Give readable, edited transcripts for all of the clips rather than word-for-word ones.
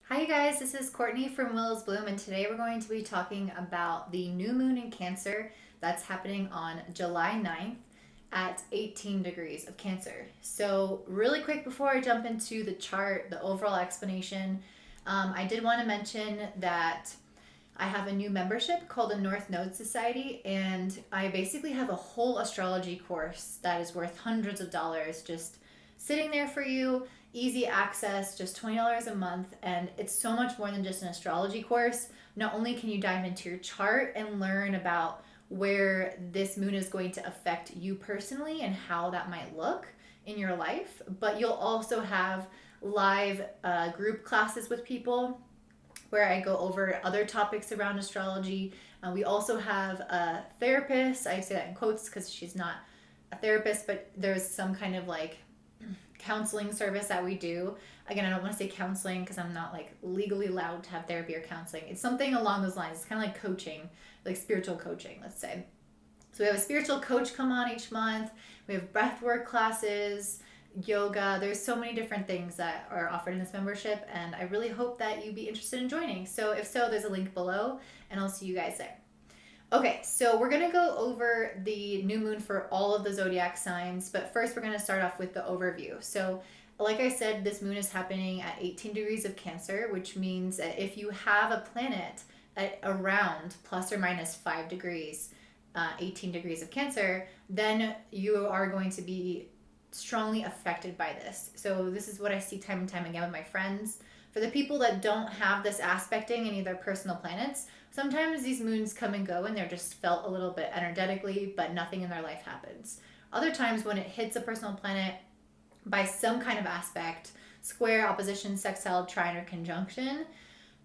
Hi, you guys. This is Courtney from Willow's Bloom, and today we're going to be talking about the new moon in Cancer that's happening on July 9th at 18 degrees of Cancer. So, really quick before I jump into the chart, the overall explanation, I did want to mention that I have a new membership called the North Node Society, and I basically have a whole astrology course that is worth hundreds of dollars just sitting there for you, easy access, just $20 a month. And it's so much more than just an astrology course. Not only can you dive into your chart and learn about where this moon is going to affect you personally and how that might look in your life, but you'll also have live group classes with people where I go over other topics around astrology. We also have a therapist. I say that in quotes because she's not a therapist, but there's some kind of like counseling service that we do. Again, I don't want to say counseling because I'm not like legally allowed to have therapy or counseling. It's something along those lines. It's kind of like coaching, like spiritual coaching, let's say. So we have a spiritual coach come on each month. We have breathwork classes, yoga. There's so many different things that are offered in this membership, and I really hope that you'd be interested in joining. So if so, there's a link below, and I'll see you guys there. Okay, so we're gonna go over the new moon for all of the zodiac signs, but first we're gonna start off with the overview. So, like I said, this moon is happening at 18 degrees of Cancer, which means that if you have a planet at around plus or minus 5 degrees, 18 degrees of Cancer, then you are going to be strongly affected by this. So, this is what I see time and time again with my friends. For the people that don't have this aspecting any of their personal planets, sometimes these moons come and go and they're just felt a little bit energetically, but nothing in their life happens. Other times, when it hits a personal planet by some kind of aspect, square, opposition, sextile, trine, or conjunction,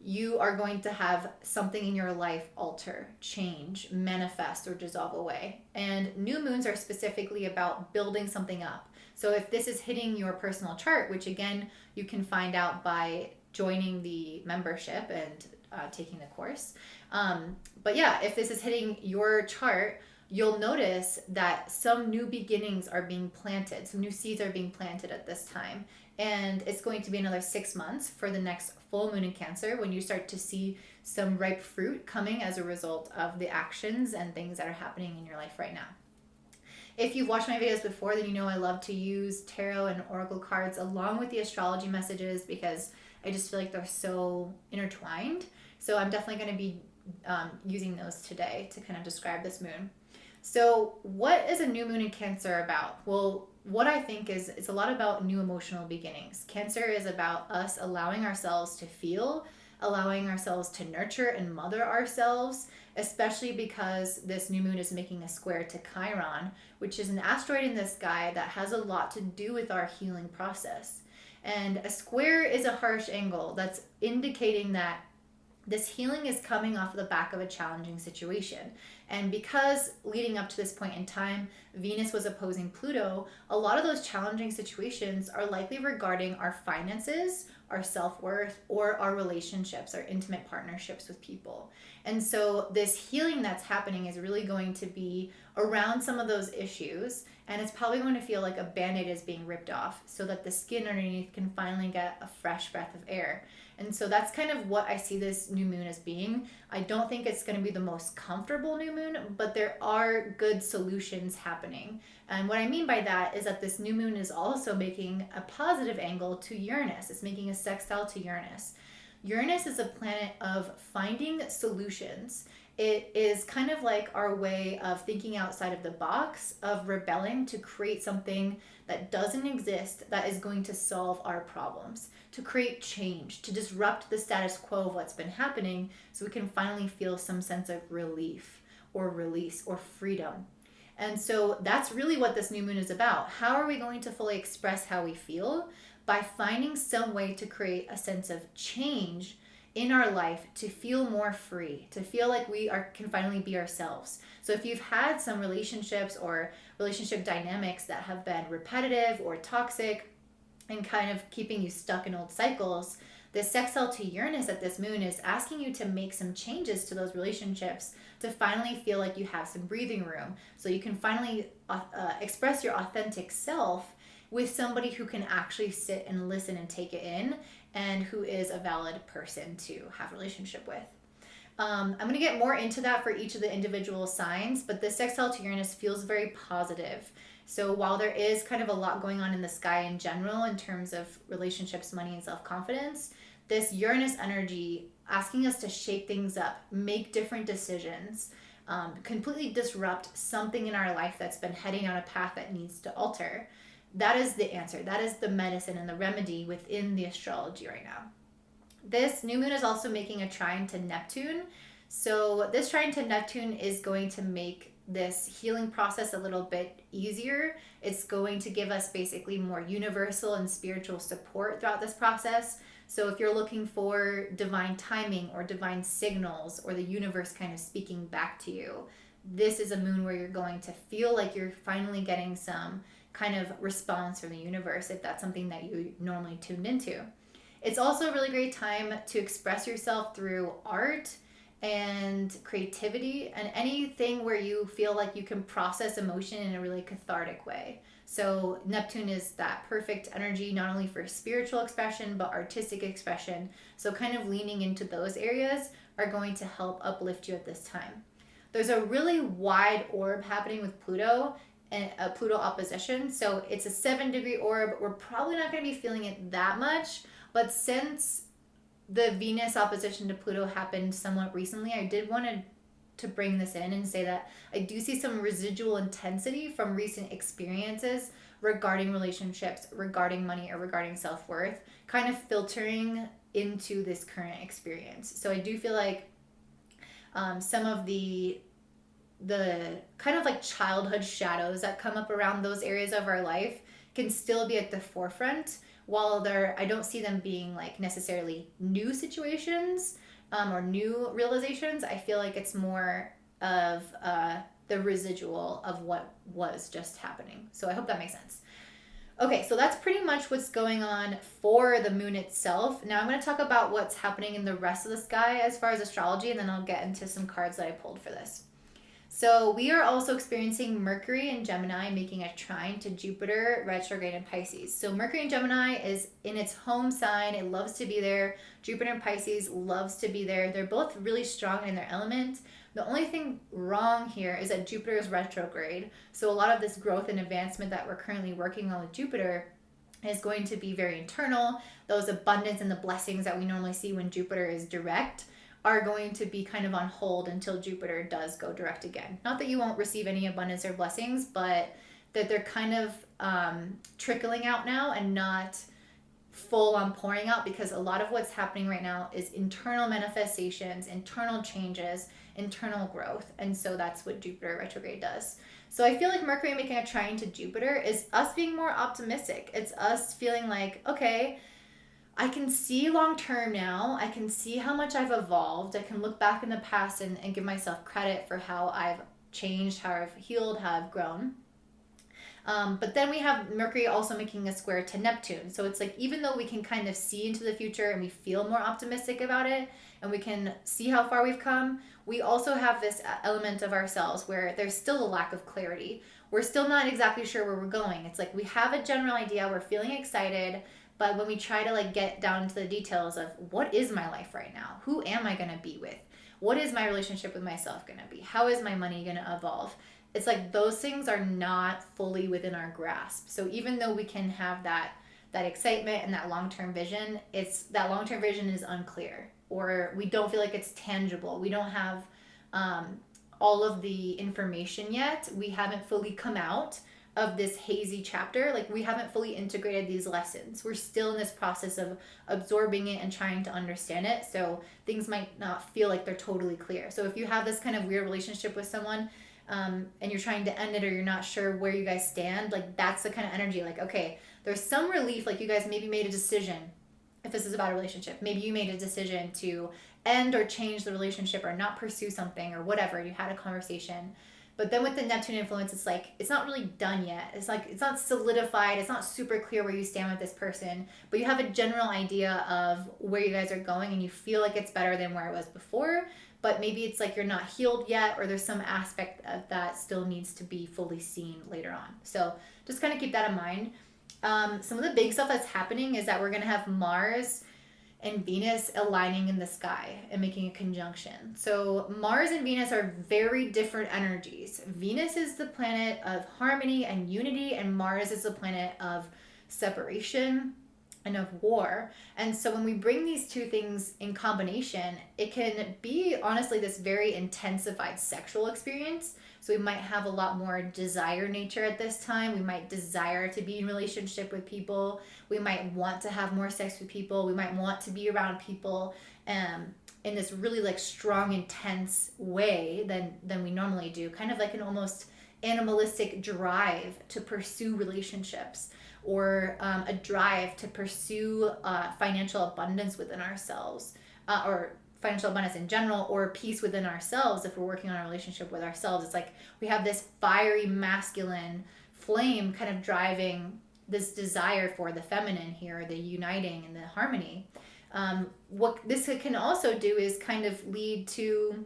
you are going to have something in your life alter, change, manifest, or dissolve away. And new moons are specifically about building something up. So if this is hitting your personal chart, which again, you can find out by joining the membership and taking the course. But yeah, if this is hitting your chart, you'll notice that some new beginnings are being planted, some new seeds are being planted at this time. And it's going to be another 6 months for the next full moon in Cancer when you start to see some ripe fruit coming as a result of the actions and things that are happening in your life right now. If you've watched my videos before, then you know I love to use tarot and oracle cards along with the astrology messages because I just feel like they're so intertwined. So I'm definitely going to be using those today to kind of describe this moon. So, what is a new moon in Cancer about? Well, what I think is it's a lot about new emotional beginnings. Cancer is about us allowing ourselves to feel, allowing ourselves to nurture and mother ourselves, especially because this new moon is making a square to Chiron, which is an asteroid in the sky that has a lot to do with our healing process. And a square is a harsh angle that's indicating that this healing is coming off the back of a challenging situation. And because leading up to this point in time, Venus was opposing Pluto, a lot of those challenging situations are likely regarding our finances, our self worth, or our relationships, our intimate partnerships with people. And so, this healing that's happening is really going to be around some of those issues. And it's probably going to feel like a band aid is being ripped off so that the skin underneath can finally get a fresh breath of air. And so that's kind of what I see this new moon as being. I don't think it's going to be the most comfortable new moon, but there are good solutions happening. And what I mean by that is that this new moon is also making a positive angle to Uranus. It's making a sextile to Uranus. Uranus is a planet of finding solutions. It is kind of like our way of thinking outside of the box, of rebelling to create something that doesn't exist that is going to solve our problems, to create change, to disrupt the status quo of what's been happening so we can finally feel some sense of relief or release or freedom. And so that's really what this new moon is about. How are we going to fully express how we feel? By finding some way to create a sense of change in our life to feel more free, to feel like can finally be ourselves. So if you've had some relationships or relationship dynamics that have been repetitive or toxic and kind of keeping you stuck in old cycles, the sextile to Uranus at this moon is asking you to make some changes to those relationships to finally feel like you have some breathing room so you can finally express your authentic self with somebody who can actually sit and listen and take it in and who is a valid person to have a relationship with. I'm going to get more into that for each of the individual signs, but this sextile to Uranus feels very positive. So while there is kind of a lot going on in the sky in general in terms of relationships, money, and self-confidence, this Uranus energy asking us to shake things up, make different decisions, completely disrupt something in our life that's been heading on a path that needs to alter. That is the answer. That is the medicine and the remedy within the astrology right now. This new moon is also making a trine to Neptune. So this trine to Neptune is going to make this healing process a little bit easier. It's going to give us basically more universal and spiritual support throughout this process. So if you're looking for divine timing or divine signals or the universe kind of speaking back to you, this is a moon where you're going to feel like you're finally getting some kind of response from the universe if that's something that you normally tuned into. It's also a really great time to express yourself through art and creativity and anything where you feel like you can process emotion in a really cathartic way. So Neptune is that perfect energy, not only for spiritual expression, but artistic expression. So kind of leaning into those areas are going to help uplift you at this time. There's a really wide orb happening with Pluto and a Pluto opposition. So it's a 7-degree orb. We're probably not going to be feeling it that much, but since the Venus opposition to Pluto happened somewhat recently, I did want to bring this in and say that I do see some residual intensity from recent experiences regarding relationships, regarding money, or regarding self-worth, kind of filtering into this current experience. So I do feel like some of the kind of like childhood shadows that come up around those areas of our life can still be at the forefront. While I don't see them being like necessarily new situations or new realizations, I feel like it's more of the residual of what was just happening. So I hope that makes sense. Okay, so that's pretty much what's going on for the moon itself. Now I'm going to talk about what's happening in the rest of the sky as far as astrology, and then I'll get into some cards that I pulled for this. So we are also experiencing Mercury in Gemini making a trine to Jupiter retrograde in Pisces. So Mercury in Gemini is in its home sign. It loves to be there. Jupiter in Pisces loves to be there. They're both really strong in their element. The only thing wrong here is that Jupiter is retrograde. So a lot of this growth and advancement that we're currently working on with Jupiter is going to be very internal. Those abundance and the blessings that we normally see when Jupiter is direct are going to be kind of on hold until Jupiter does go direct again. Not that you won't receive any abundance or blessings, but that they're kind of trickling out now and not full on pouring out, because a lot of what's happening right now is internal manifestations, internal changes, internal growth. And so that's what Jupiter retrograde does. So I feel like Mercury making a trine to Jupiter is us being more optimistic. It's us feeling like, okay, I can see long term now. I can see how much I've evolved. I can look back in the past and give myself credit for how I've changed, how I've healed, how I've grown. But then we have Mercury also making a square to Neptune. So it's like, even though we can kind of see into the future and we feel more optimistic about it and we can see how far we've come, we also have this element of ourselves where there's still a lack of clarity. We're still not exactly sure where we're going. It's like we have a general idea, we're feeling excited, but when we try to like get down into the details of what is my life right now? Who am I going to be with? What is my relationship with myself going to be? How is my money going to evolve? It's like those things are not fully within our grasp. So even though we can have that excitement and that long-term vision, that long-term vision is unclear, or we don't feel like it's tangible. We don't have all of the information yet. We haven't fully come out of this hazy chapter. Like, we haven't fully integrated these lessons. We're still in this process of absorbing it and trying to understand it. So things might not feel like they're totally clear. So if you have this kind of weird relationship with someone, and you're trying to end it, or you're not sure where you guys stand, like that's the kind of energy. Like, okay, there's some relief. Like, you guys maybe made a decision. If this is about a relationship, maybe you made a decision to end or change the relationship or not pursue something or whatever. You had a conversation. But then with the Neptune influence, it's like, it's not really done yet. It's like, it's not solidified. It's not super clear where you stand with this person, but you have a general idea of where you guys are going and you feel like it's better than where it was before. But maybe it's like you're not healed yet, or there's some aspect of that still needs to be fully seen later on. So just kind of keep that in mind. Some of the big stuff that's happening is that we're going to have Mars and Venus aligning in the sky and making a conjunction. So Mars and Venus are very different energies. Venus is the planet of harmony and unity, and Mars is the planet of separation and of war. And so when we bring these two things in combination, it can be honestly this very intensified sexual experience. So we might have a lot more desire nature at this time. We might desire to be in relationship with people. We might want to have more sex with people. We might want to be around people in this really like strong, intense way than we normally do. Kind of like an almost animalistic drive to pursue relationships, or a drive to pursue financial abundance within ourselves, or financial abundance in general, or peace within ourselves. If we're working on a relationship with ourselves, it's like we have this fiery masculine flame kind of driving this desire for the feminine here, the uniting and the harmony. What this can also do is kind of lead to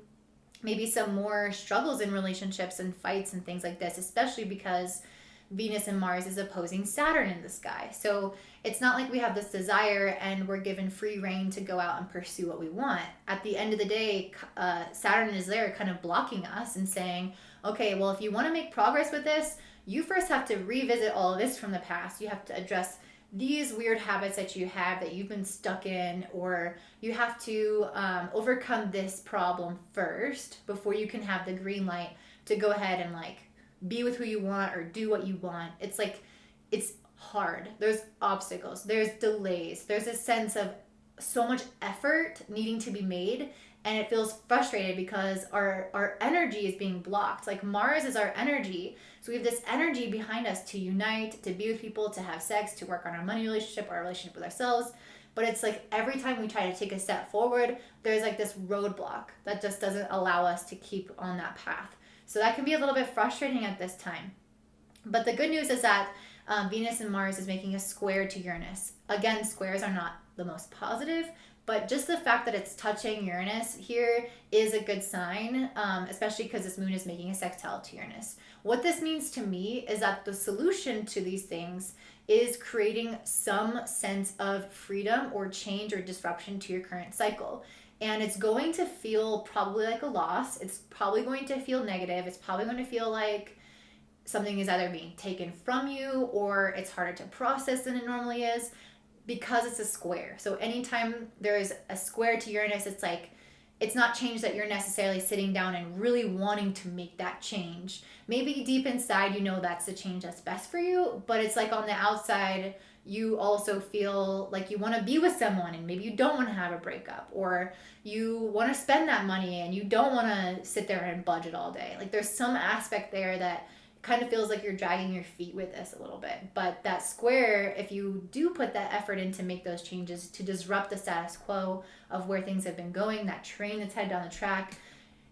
maybe some more struggles in relationships and fights and things like this, especially because Venus and Mars is opposing Saturn in the sky. So it's not like we have this desire and we're given free reign to go out and pursue what we want. At the end of the day, Saturn is there kind of blocking us and saying, okay, well, if you want to make progress with this, you first have to revisit all of this from the past. You have to address these weird habits that you have that you've been stuck in, or you have to overcome this problem first before you can have the green light to go ahead and like be with who you want or do what you want. It's like, it's hard. There's obstacles, there's delays, there's a sense of so much effort needing to be made, and it feels frustrated because our energy is being blocked. Like Mars is our energy, so we have this energy behind us to unite, to be with people, to have sex, to work on our money relationship, our relationship with ourselves. But it's like every time we try to take a step forward, there's like this roadblock that just doesn't allow us to keep on that path. So that can be a little bit frustrating at this time. But the good news is that Venus and Mars is making a square to Uranus. Again, squares are not the most positive, but just the fact that it's touching Uranus here is a good sign, especially because this moon is making a sextile to Uranus. What this means to me is that the solution to these things is creating some sense of freedom or change or disruption to your current cycle. And it's going to feel probably like a loss. It's probably going to feel negative. It's probably going to feel like something is either being taken from you or it's harder to process than it normally is because it's a square. So anytime there's a square to Uranus, it's like, it's not change that you're necessarily sitting down and really wanting to make that change. Maybe deep inside, you know that's the change that's best for you, but it's like on the outside, you also feel like you want to be with someone and maybe you don't want to have a breakup, or you want to spend that money and you don't want to sit there and budget all day. Like there's some aspect there that kind of feels like you're dragging your feet with this a little bit. But that square, if you do put that effort in to make those changes, to disrupt the status quo of where things have been going, that train that's headed down the track,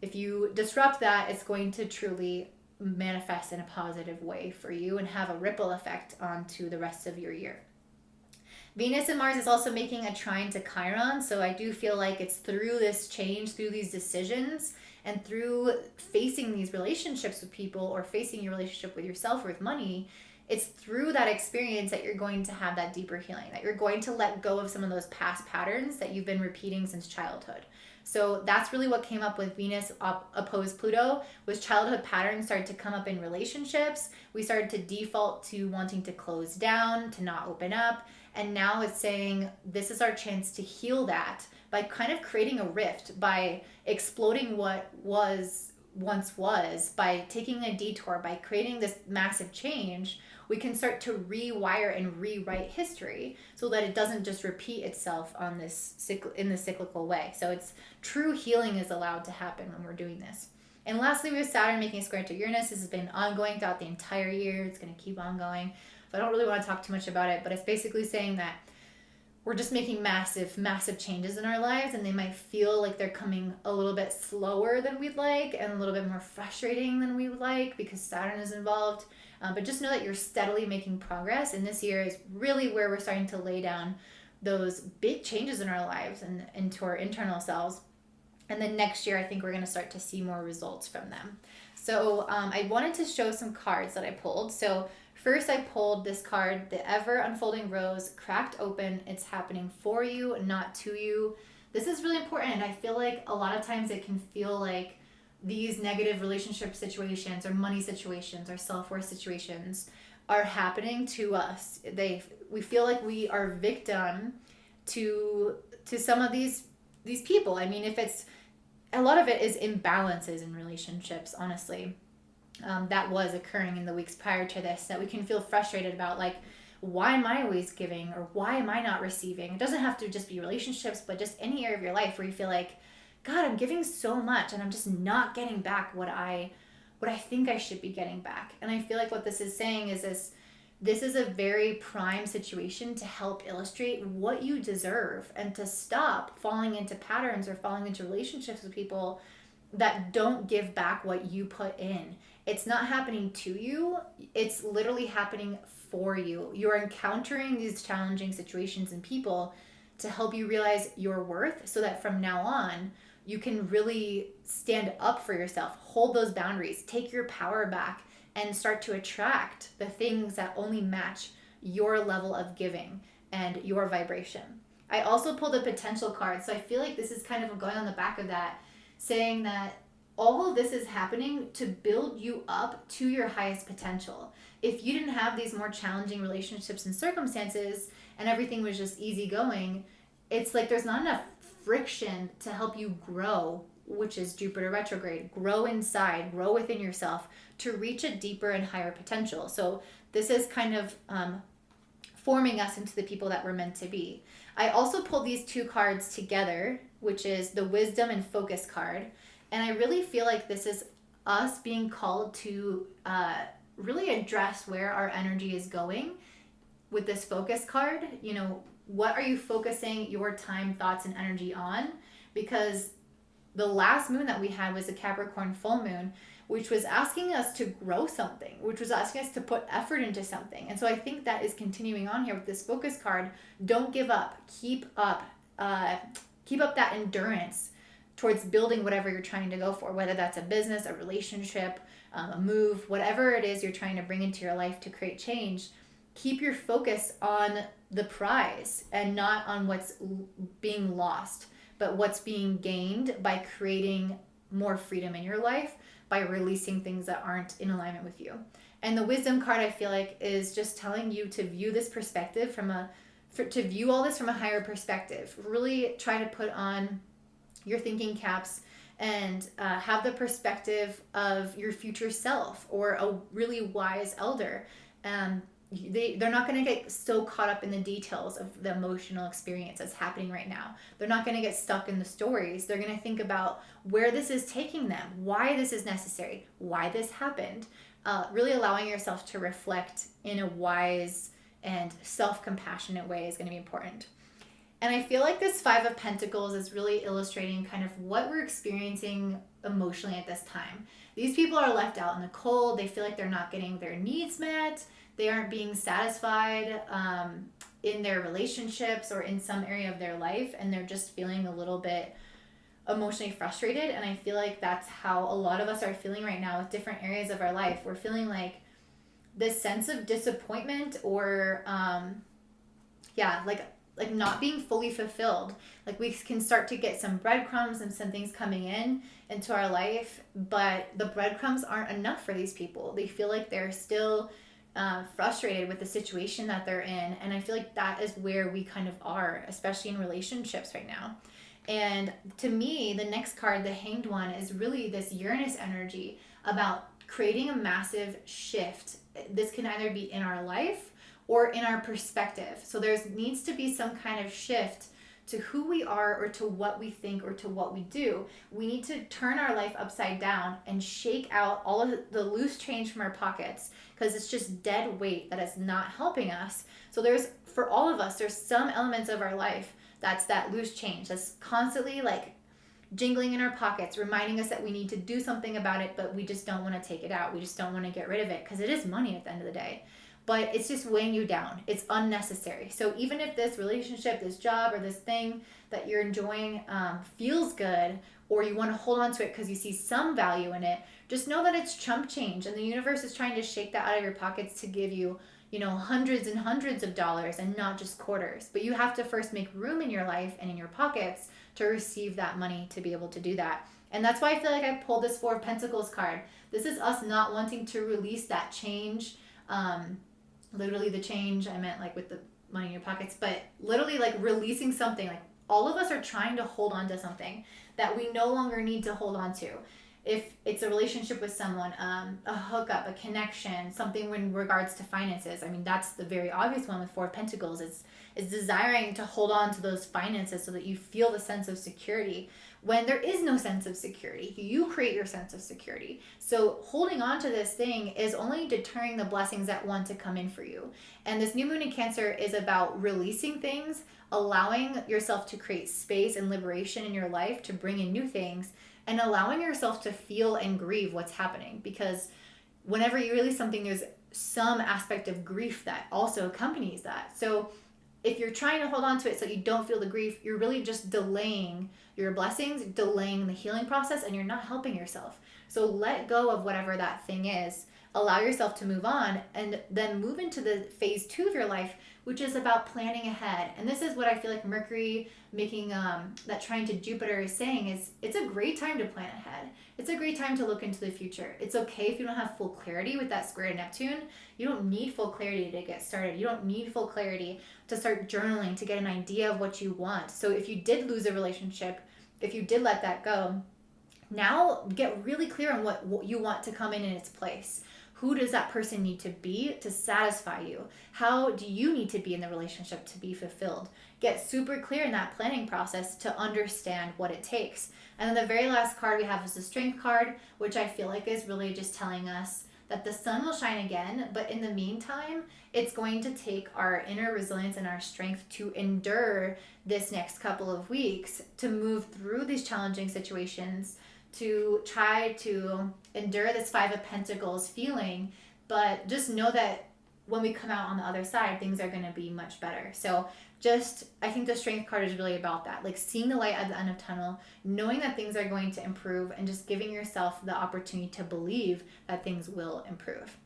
if you disrupt that, it's going to truly manifest in a positive way for you and have a ripple effect onto the rest of your year. Venus and Mars is also making a trine to Chiron, so I do feel like it's through this change, through these decisions, and through facing these relationships with people or facing your relationship with yourself or with money, it's through that experience that you're going to have that deeper healing, that you're going to let go of some of those past patterns that you've been repeating since childhood. So that's really what came up with Venus opposed Pluto, was childhood patterns started to come up in relationships. We started to default to wanting to close down, to not open up. And now it's saying this is our chance to heal that by kind of creating a rift, by exploding what once was, by taking a detour, by creating this massive change. We can start to rewire and rewrite history so that it doesn't just repeat itself on this in this cyclical way. So it's true healing is allowed to happen when we're doing this. And lastly, we have Saturn making a square to Uranus. This has been ongoing throughout the entire year. It's going to keep on going. So I don't really want to talk too much about it, but it's basically saying that we're just making massive, massive changes in our lives, and they might feel like they're coming a little bit slower than we'd like and a little bit more frustrating than we would like because Saturn is involved. But just know that you're steadily making progress, and this year is really where we're starting to lay down those big changes in our lives and into our internal selves. And then next year, I think we're going to start to see more results from them. So I wanted to show some cards that I pulled. So First, I pulled this card, the ever unfolding rose, cracked open. It's happening for you, not to you. This is really important. I feel like a lot of times it can feel like these negative relationship situations or money situations or self-worth situations are happening to us. We feel like we are victim to some of these people. I mean, if it's a lot of it is imbalances in relationships, honestly. That was occurring in the weeks prior to this, that we can feel frustrated about, like, why am I always giving, or why am I not receiving? It doesn't have to just be relationships, but just any area of your life where you feel like, God, I'm giving so much and I'm just not getting back what I think I should be getting back. And I feel like what this is saying is this is a very prime situation to help illustrate what you deserve, and to stop falling into patterns or falling into relationships with people that don't give back what you put in. It's not happening to you, it's literally happening for you. You're encountering these challenging situations and people to help you realize your worth, so that from now on, you can really stand up for yourself, hold those boundaries, take your power back, and start to attract the things that only match your level of giving and your vibration. I also pulled a potential card, so I feel like this is kind of going on the back of that, saying that all of this is happening to build you up to your highest potential. If you didn't have these more challenging relationships and circumstances and everything was just easy going, it's like there's not enough friction to help you grow, which is Jupiter retrograde. Grow inside, grow within yourself to reach a deeper and higher potential. So this is kind of forming us into the people that we're meant to be. I also pulled these two cards together, which is the wisdom and focus card. And I really feel like this is us being called to really address where our energy is going with this focus card. You know, what are you focusing your time, thoughts, and energy on? Because the last moon that we had was a Capricorn full moon, which was asking us to grow something, which was asking us to put effort into something. And so I think that is continuing on here with this focus card. Don't give up. Keep up that endurance towards building whatever you're trying to go for, whether that's a business, a relationship, a move, whatever it is you're trying to bring into your life to create change. Keep your focus on the prize and not on what's being lost, but what's being gained by creating more freedom in your life, by releasing things that aren't in alignment with you. And the wisdom card, I feel like, is just telling you to view this perspective to view all this from a higher perspective. Really try to put on your thinking caps and have the perspective of your future self or a really wise elder. They're not going to get so caught up in the details of the emotional experience that's happening right now. They're not going to get stuck in the stories. They're going to think about where this is taking them, why this is necessary, why this happened. Really allowing yourself to reflect in a wise and self-compassionate way is going to be important. And I feel like this Five of Pentacles is really illustrating kind of what we're experiencing emotionally at this time. These people are left out in the cold. They feel like they're not getting their needs met. They aren't being satisfied in their relationships or in some area of their life. And they're just feeling a little bit emotionally frustrated. And I feel like that's how a lot of us are feeling right now with different areas of our life. We're feeling like this sense of disappointment or, like not being fully fulfilled. Like we can start to get some breadcrumbs and some things coming into our life, but the breadcrumbs aren't enough for these people. They feel like they're still frustrated with the situation that they're in. And I feel like that is where we kind of are, especially in relationships right now. And to me, the next card, the Hanged One, is really this Uranus energy about creating a massive shift. This can either be in our life or in our perspective. So there needs to be some kind of shift to who we are or to what we think or to what we do. We need to turn our life upside down and shake out all of the loose change from our pockets, because it's just dead weight that is not helping us. So for all of us, there's some elements of our life that's that loose change that's constantly like jingling in our pockets, reminding us that we need to do something about it, but we just don't want to take it out. We just don't want to get rid of it because it is money at the end of the day. But it's just weighing you down. It's unnecessary. So even if this relationship, this job, or this thing that you're enjoying feels good, or you want to hold on to it because you see some value in it, just know that it's chump change, and the universe is trying to shake that out of your pockets to give you, hundreds and hundreds of dollars and not just quarters. But you have to first make room in your life and in your pockets to receive that money to be able to do that. And that's why I feel like I pulled this Four of Pentacles card. This is us not wanting to release that change. Literally the change, I meant like with the money in your pockets, but literally like releasing something. Like all of us are trying to hold on to something that we no longer need to hold on to. If it's a relationship with someone, a hookup, a connection, something in regards to finances. I mean, that's the very obvious one with Four of Pentacles. Is desiring to hold on to those finances so that you feel the sense of security when there is no sense of security. You create your sense of security. So holding on to this thing is only deterring the blessings that want to come in for you. And this new moon in Cancer is about releasing things, allowing yourself to create space and liberation in your life to bring in new things, and allowing yourself to feel and grieve what's happening. Because whenever you release something, there's some aspect of grief that also accompanies that. So if you're trying to hold on to it so you don't feel the grief, you're really just delaying your blessings, delaying the healing process, and you're not helping yourself. So let go of whatever that thing is. Allow yourself to move on, and then move into the phase 2 of your life, which is about planning ahead. And this is what I feel like Mercury making that trine to Jupiter is saying is it's a great time to plan ahead. It's a great time to look into the future. It's okay if you don't have full clarity with that square to Neptune. You don't need full clarity to get started. You don't need full clarity to start journaling, to get an idea of what you want. So if you did lose a relationship, if you did let that go, now get really clear on what you want to come in its place. Who does that person need to be to satisfy you? How do you need to be in the relationship to be fulfilled? Get super clear in that planning process to understand what it takes. And then the very last card we have is the Strength card, which I feel like is really just telling us that the sun will shine again, but in the meantime, it's going to take our inner resilience and our strength to endure this next couple of weeks, to move through these challenging situations, to try to endure this Five of Pentacles feeling, but just know that when we come out on the other side, things are going to be much better. So I think the Strength card is really about that, like seeing the light at the end of tunnel, knowing that things are going to improve, and just giving yourself the opportunity to believe that things will improve.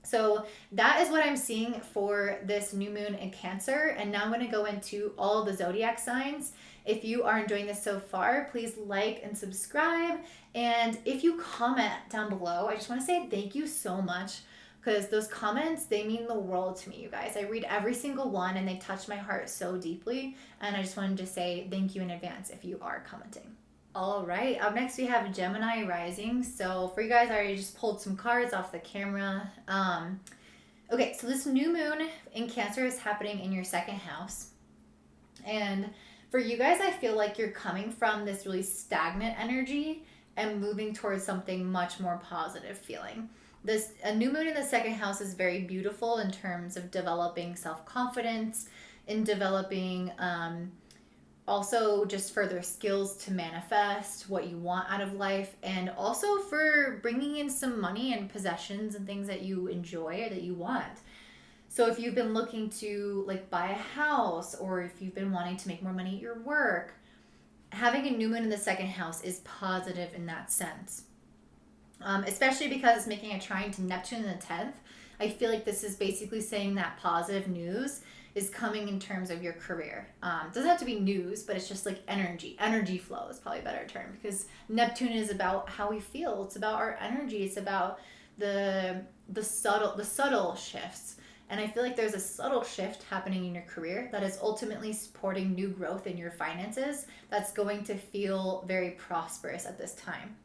So that is what I'm seeing for this new moon in Cancer. And now I'm going to go into all of the zodiac signs. If you are enjoying this so far, please like and subscribe. And if you comment down below, I just want to say thank you so much, because those comments, they mean the world to me, you guys. I read every single one and they touch my heart so deeply. And I just wanted to say thank you in advance if you are commenting. All right, up next we have Gemini Rising. So for you guys, I already just pulled some cards off the camera. Okay, so this new moon in Cancer is happening in your second house. And for you guys, I feel like you're coming from this really stagnant energy and moving towards something much more positive feeling. A new moon in the second house is very beautiful in terms of developing self-confidence, in developing also just further skills to manifest what you want out of life, and also for bringing in some money and possessions and things that you enjoy or that you want. So if you've been looking to like buy a house, or if you've been wanting to make more money at your work, having a new moon in the second house is positive in that sense. Especially because it's making a trine to Neptune in the 10th. I feel like this is basically saying that positive news is coming in terms of your career. It doesn't have to be news, but it's just like energy. Energy flow is probably a better term, because Neptune is about how we feel. It's about our energy. It's about the subtle shifts. And I feel like there's a subtle shift happening in your career that is ultimately supporting new growth in your finances that's going to feel very prosperous at this time.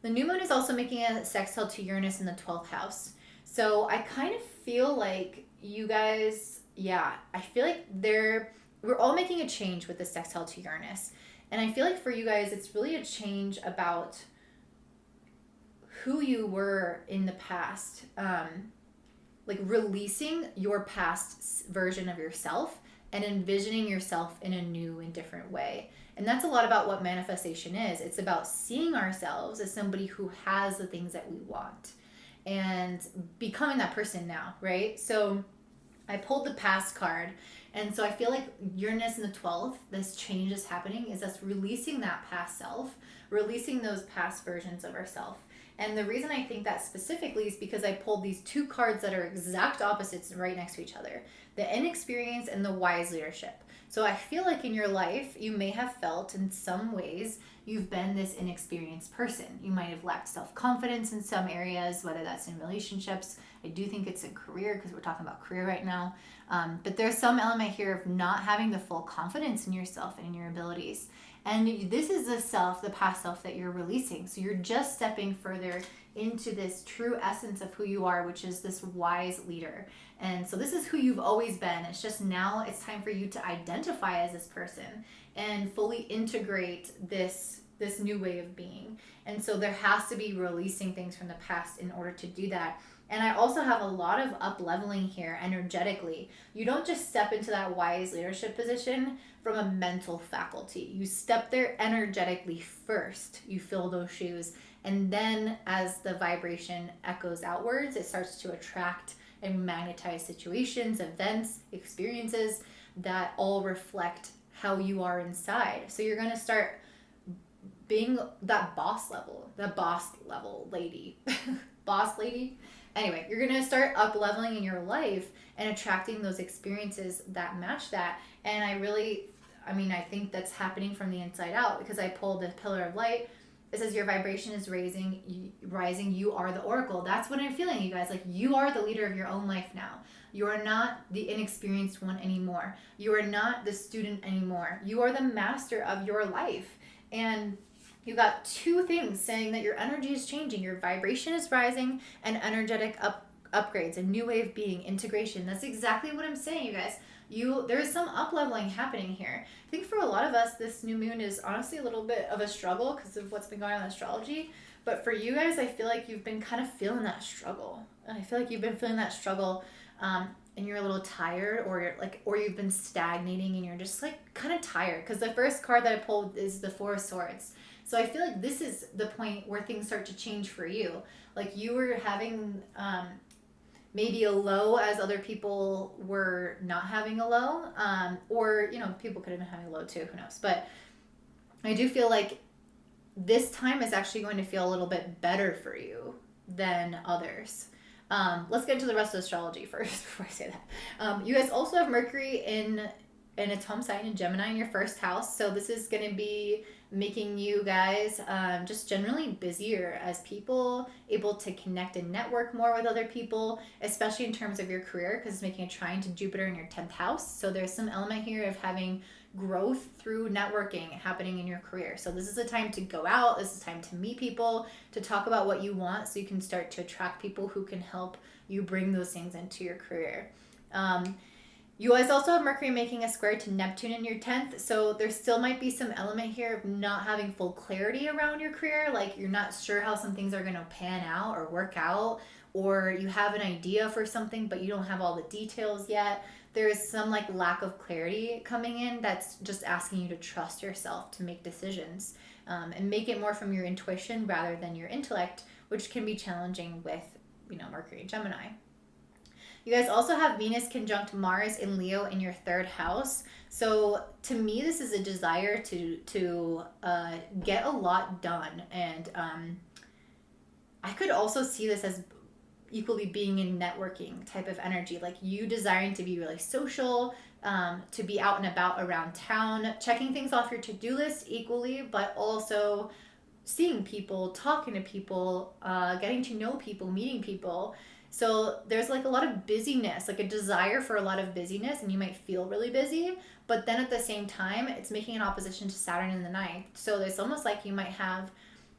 The new moon is also making a sextile to Uranus in the 12th house. So I kind of feel like you guys, I feel like we're all making a change with this sextile to Uranus. And I feel like for you guys, it's really a change about who you were in the past. Like releasing your past version of yourself and envisioning yourself in a new and different way. And that's a lot about what manifestation is. It's about seeing ourselves as somebody who has the things that we want and becoming that person now, right? So I pulled the past card, And so I feel like Uranus in the 12th, this change is happening, is us releasing that past self, releasing those past versions of ourself. And the reason I think that specifically is because I pulled these two cards that are exact opposites right next to each other, the inexperience and the wise leadership. So I feel like in your life, you may have felt in some ways you've been this inexperienced person. You might have lacked self-confidence in some areas, whether that's in relationships. I do think it's in career because we're talking about career right now. But there's some element here of not having the full confidence in yourself and in your abilities. And this is the self, the past self that you're releasing. So you're just stepping further into this true essence of who you are, which is this wise leader. And so this is who you've always been. It's just now it's time for you to identify as this person and fully integrate this new way of being. And so there has to be releasing things from the past in order to do that. And I also have a lot of up leveling here energetically. You don't just step into that wise leadership position from a mental faculty. You step there energetically first. You fill those shoes. And then as the vibration echoes outwards, it starts to attract and magnetize situations, events, experiences that all reflect how you are inside. So you're going to start being that boss level lady. Boss lady. Anyway, you're going to start up leveling in your life and attracting those experiences that match that. And I think that's happening from the inside out because I pulled the pillar of light. It says your vibration is rising, you are the oracle. That's what I'm feeling, you guys. Like, you are the leader of your own life now. You are not the inexperienced one anymore. You are not the student anymore. You are the master of your life. And you got two things saying that your energy is changing. Your vibration is rising and energetic upgrades, a new way of being, integration. That's exactly what I'm saying, you guys. There is some up leveling happening here. I think for a lot of us, this new moon is honestly a little bit of a struggle because of what's been going on in astrology. But for you guys, I feel like you've been kind of feeling that struggle. I feel like you've been feeling that struggle, and you're a little tired, or you've been stagnating and you're just like kind of tired. Because the first card that I pulled is the Four of Swords. So I feel like this is the point where things start to change for you. Like, you were having maybe a low as other people were not having a low, or people could have been having a low too, who knows. But I do feel like this time is actually going to feel a little bit better for you than others. Let's get into the rest of astrology first before I say that. You guys also have Mercury in its home sign in Gemini in your first house. So this is going to be making you guys just generally busier as people, able to connect and network more with other people, especially in terms of your career, because it's making a trine to Jupiter in your 10th house. So there's some element here of having growth through networking happening in your career. So this is a time to go out. This is a time to meet people, to talk about what you want, so you can start to attract people who can help you bring those things into your career. You guys also have Mercury making a square to Neptune in your 10th, so there still might be some element here of not having full clarity around your career, like you're not sure how some things are going to pan out or work out, or you have an idea for something but you don't have all the details yet. There's some lack of clarity coming in that's just asking you to trust yourself to make decisions, and make it more from your intuition rather than your intellect, which can be challenging with Mercury and Gemini. You guys also have Venus conjunct Mars in Leo in your 3rd house. So to me, this is a desire to get a lot done. And I could also see this as equally being in networking type of energy, like you desiring to be really social, to be out and about around town, checking things off your to-do list equally, but also seeing people, talking to people, getting to know people, meeting people. So there's a lot of busyness, a desire for a lot of busyness, and you might feel really busy, but then at the same time, it's making an opposition to Saturn in the 9th. So there's almost like you might have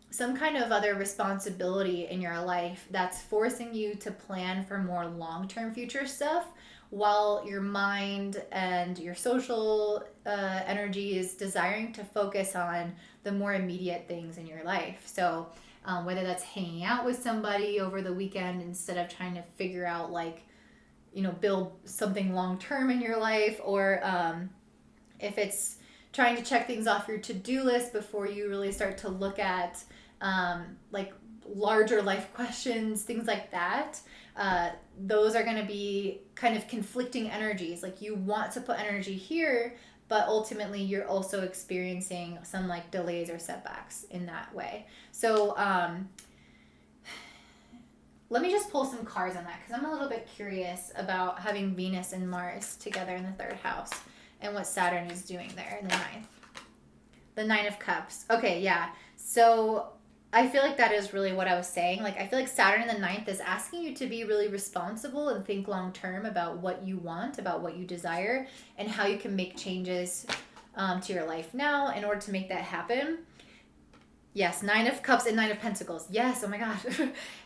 some kind of other responsibility in your life that's forcing you to plan for more long-term future stuff, while your mind and your social energy is desiring to focus on the more immediate things in your life. So whether that's hanging out with somebody over the weekend instead of trying to figure out build something long-term in your life, or if it's trying to check things off your to-do list before you really start to look at larger life questions, things like that. those are going to be kind of conflicting energies. Like you want to put energy here, but ultimately you're also experiencing some like delays or setbacks in that way. So let me just pull some cards on that, because I'm a little bit curious about having Venus and Mars together in the third house and what Saturn is doing there in the ninth. The Nine of Cups. Okay, yeah. So I feel like that is really what I was saying. Like, I feel like Saturn in the ninth is asking you to be really responsible and think long term about what you want, about what you desire, and how you can make changes to your life now in order to make that happen. Yes, Nine of Cups and Nine of Pentacles. Yes, oh my gosh.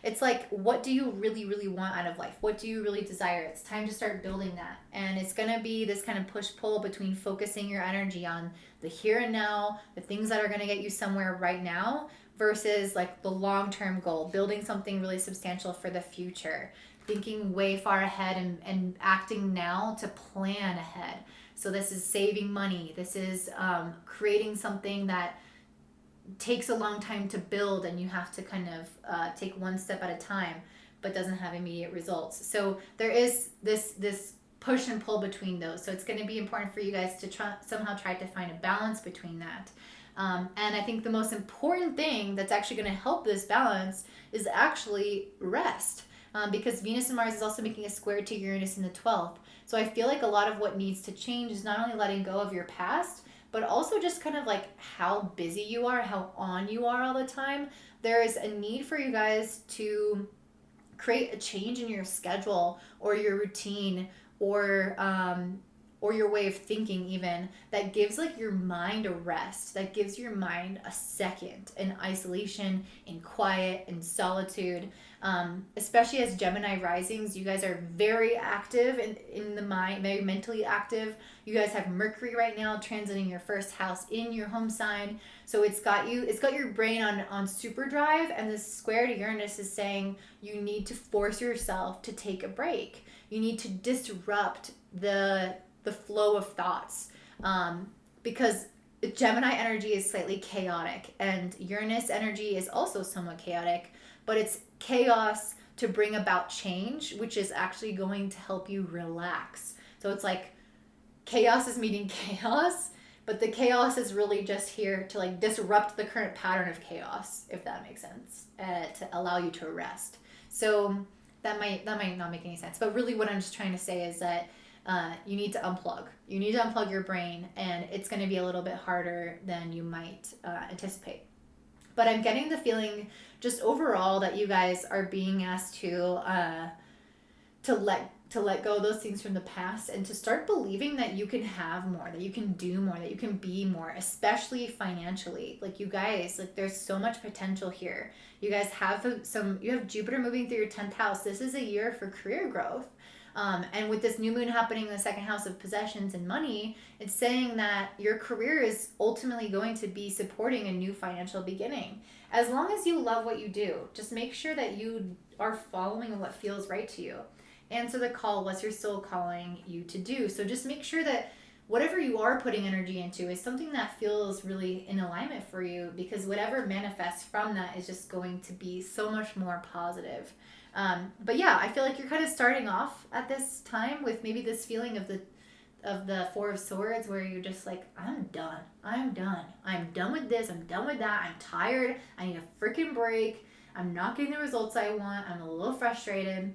It's like, what do you really, really want out of life? What do you really desire? It's time to start building that. And it's going to be this kind of push-pull between focusing your energy on the here and now, the things that are going to get you somewhere right now, versus like the long-term goal, building something really substantial for the future, thinking way far ahead and acting now to plan ahead. So this is saving money. This is creating something that takes a long time to build, and you have to kind of take one step at a time, but doesn't have immediate results. So there is this push and pull between those. So it's going to be important for you guys to somehow try to find a balance between that. And I think the most important thing that's actually going to help this balance is actually rest. Because Venus and Mars is also making a square to Uranus in the 12th. So I feel like a lot of what needs to change is not only letting go of your past, but also just kind of like how busy you are, how on you are all the time. There is a need for you guys to create a change in your schedule or your routine, or your way of thinking even, that gives like your mind a rest, that gives your mind a second in isolation, in quiet, in solitude. Especially as Gemini risings, you guys are very active in the mind, very mentally active. You guys have Mercury right now transiting your first house in your home sign. So it's got your brain on super drive, and this square to Uranus is saying you need to force yourself to take a break. You need to disrupt the flow of thoughts, because Gemini energy is slightly chaotic, and Uranus energy is also somewhat chaotic, but it's chaos to bring about change, which is actually going to help you relax. So it's like chaos is meeting chaos, but the chaos is really just here to like disrupt the current pattern of chaos, if that makes sense, to allow you to rest. So that might not make any sense, but really what I'm just trying to say is that you need to unplug. You need to unplug your brain, and it's going to be a little bit harder than you might anticipate. But I'm getting the feeling just overall that you guys are being asked to let go of those things from the past, and to start believing that you can have more, that you can do more, that you can be more, especially financially. Like, you guys, like, there's so much potential here. You guys have you have Jupiter moving through your 10th house. This is a year for career growth. And with this new moon happening in the second house of possessions and money, it's saying that your career is ultimately going to be supporting a new financial beginning. As long as you love what you do, just make sure that you are following what feels right to you. Answer the call. What's your soul calling you to do? So just make sure that whatever you are putting energy into is something that feels really in alignment for you, because whatever manifests from that is just going to be so much more positive. But yeah, I feel like you're kind of starting off at this time with maybe this feeling of the Four of Swords, where you're just like, I'm done with this, I'm done with that, I'm tired, I need a freaking break, I'm not getting the results I want, I'm a little frustrated,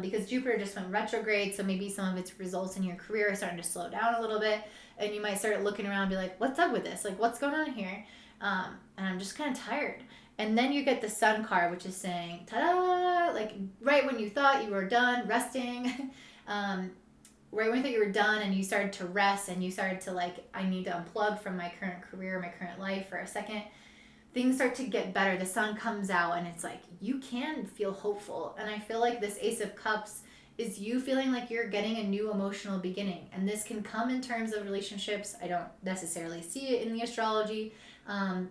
because Jupiter just went retrograde. So maybe some of its results in your career are starting to slow down a little bit, and you might start looking around and be like, what's up with this, like what's going on here, and I'm just kind of tired. And then you get the Sun card, which is saying, ta-da, like right when you thought you were done resting, right when you thought you were done and you started to rest, and you started to like, I need to unplug from my current career, my current life for a second, things start to get better. The sun comes out, and it's like, you can feel hopeful. And I feel like this Ace of Cups is you feeling like you're getting a new emotional beginning. And this can come in terms of relationships. I don't necessarily see it in the astrology.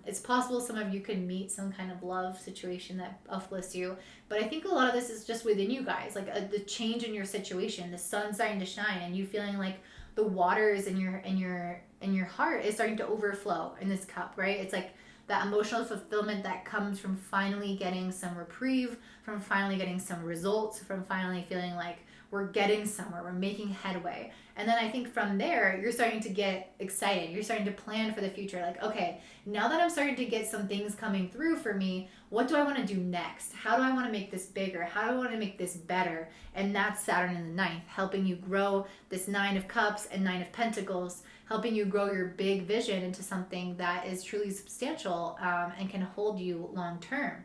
It's possible some of you could meet some kind of love situation that uplifts you, but I think a lot of this is just within you guys, like the change in your situation, the sun starting to shine, and you feeling like the waters in your heart is starting to overflow in this cup, right? It's like that emotional fulfillment that comes from finally getting some reprieve, from finally getting some results, from finally feeling like we're getting somewhere, we're making headway. And then I think from there, you're starting to get excited. You're starting to plan for the future. Like, okay, now that I'm starting to get some things coming through for me, what do I want to do next? How do I want to make this bigger? How do I want to make this better? And that's Saturn in the ninth, helping you grow this Nine of Cups and Nine of Pentacles, helping you grow your big vision into something that is truly substantial and can hold you long term.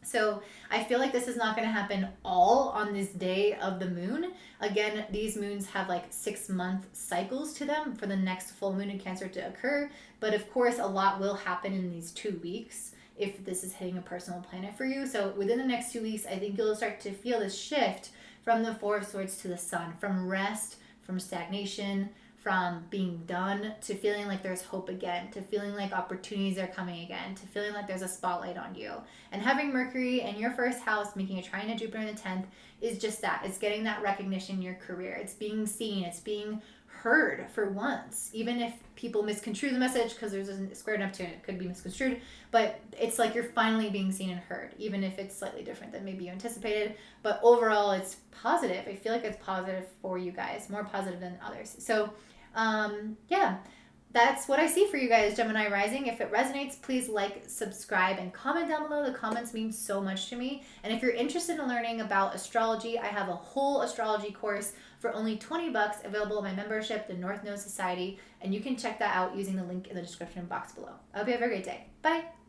So I feel like this is not going to happen all on this day of the moon. Again, these moons have like 6-month cycles to them for the next full moon in Cancer to occur. But of course, a lot will happen in these 2 weeks if this is hitting a personal planet for you. So within the next 2 weeks, I think you'll start to feel this shift from the Four of Swords to the Sun, from rest, from stagnation, from being done, to feeling like there's hope again, to feeling like opportunities are coming again, to feeling like there's a spotlight on you. And having Mercury in your first house making a trine to Jupiter in the 10th is just that. It's getting that recognition in your career. It's being seen. It's being heard for once. Even if people misconstrue the message, because there's a square Neptune, it could be misconstrued. But it's like you're finally being seen and heard, even if it's slightly different than maybe you anticipated. But overall, it's positive. I feel like it's positive for you guys, more positive than others. So yeah, that's what I see for you guys, Gemini Rising. If it resonates, please like, subscribe, and comment down below. The comments mean so much to me. And if you're interested in learning about astrology, I have a whole astrology course for only $20 available in my membership, the North Node Society, and you can check that out using the link in the description box below. I hope you have a great day. Bye!